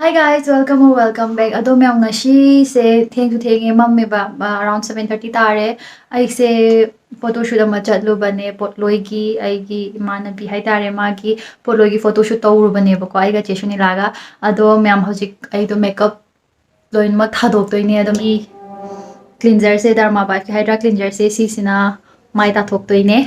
Hi guys, welcome or welcome back. Ado मैं ngasi se theng to theng emam me ba around 7:30 tare. I se photoshoot ama chatlu bane potloi ki ai ki imanabi hai tare ma ki potloi ki photoshoot tawru bane ba ko ai ga cheshuni laga. Ado मैं hojik ai do makeup loin ma thadok toine ado mi cleanser se Dharma Vibe ki Hydra cleanser se si sina mai ta thok toine.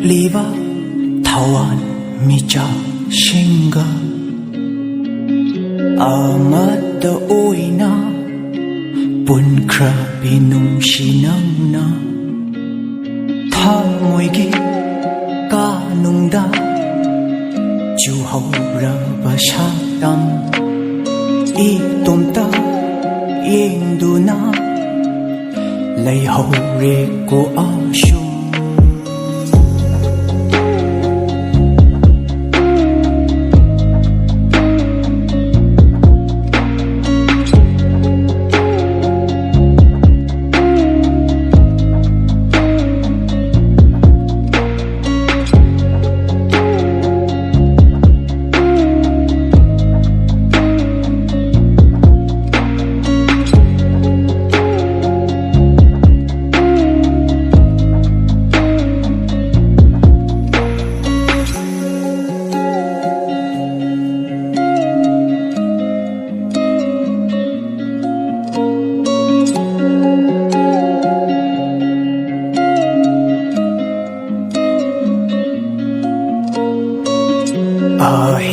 Liva Tawan Micha Shinga Amada Oina Bunkra Binung Shinangna Tha Moigi Kanungda Chu Hora Bashatam I Tumta Induna Lay Hore Ko Ashum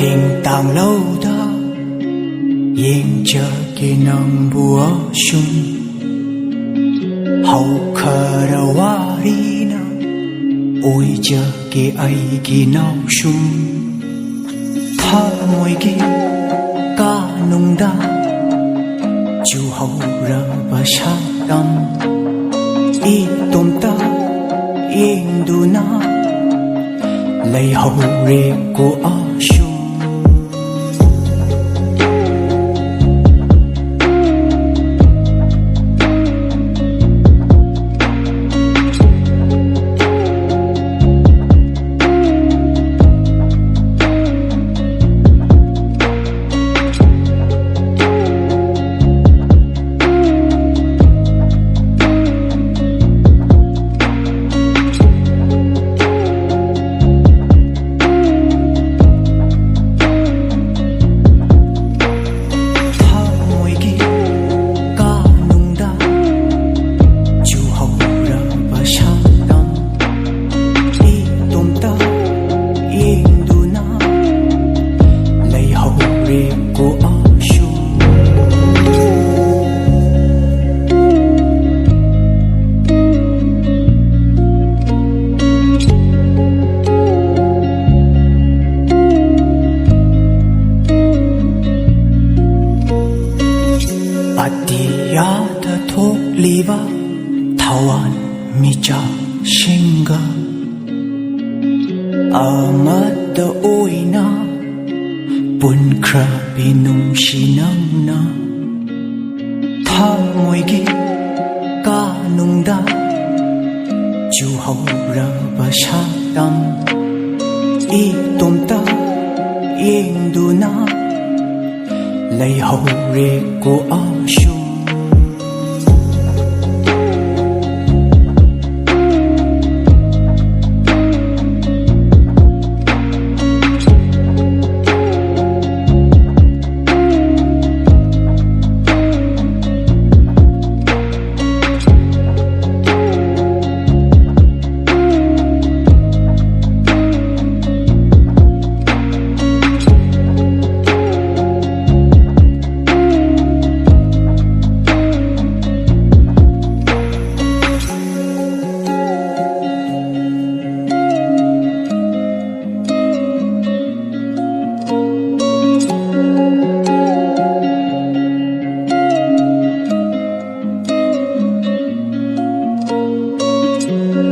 Hình tàng lâu đó yên chờ kỳ nang bùa sung hậu khờ đầu đi na ôi chờ kỳ ai kỳ nào sung tha môi kỳ ca nung đa chu hậu ra ba sa tâm y tôm ta yên du na lấy hậu rê của sung Atiyata thok liva Tawan micha shinga Amada oina Bunkra binung shinangna ꯊꯃꯣꯏꯒꯤ ꯀꯥꯅꯨꯡꯗ ꯆꯨꯍꯧꯔꯕ ꯁꯛꯇꯝ ꯏꯇꯣꯝꯇ ꯌꯦꯡꯗꯨꯅ ꯂꯩꯍꯧꯔꯦꯀꯣ ꯑꯁꯨꯝ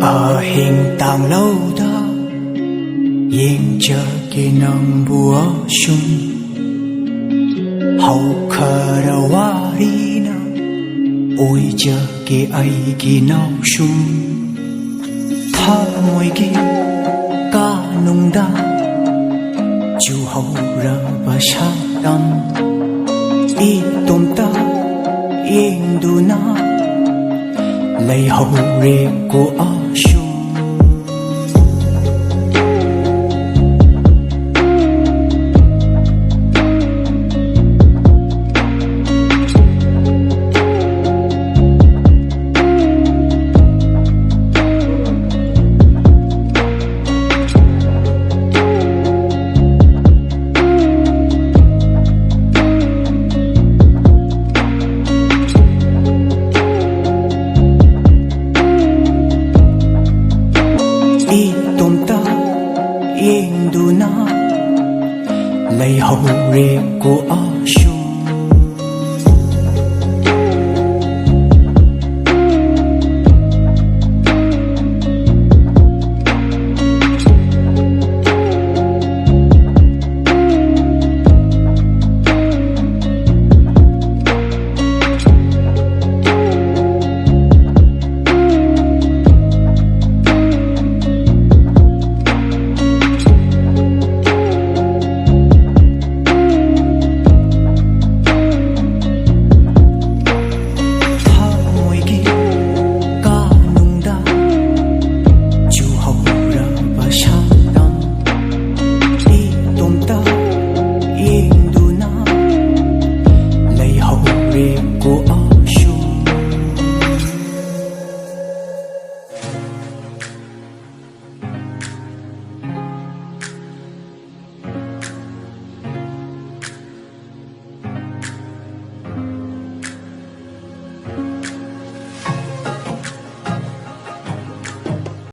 ꯑꯍꯤꯡ ꯇꯥꯡꯂꯧꯗ ꯌꯦꯡꯖꯒꯦ ꯅꯪꯕꯨ ꯑꯁꯨꯝ ꯍꯧꯈꯔ ꯋꯥꯔꯤꯅ ꯑꯣꯏꯖꯒꯦ ꯑꯩꯒꯤ ꯅꯥꯎꯁꯨꯝ ꯊꯃꯣꯏꯒꯤ ꯀꯥꯅꯨꯡꯗ ꯆꯨꯍꯧꯔꯕ ꯁꯛꯇꯝ ꯏꯇꯣꯝꯇ ꯌꯦꯡꯗꯨꯅ ꯂꯩꯍꯧꯔꯦꯀꯣ ꯑꯁꯨꯝ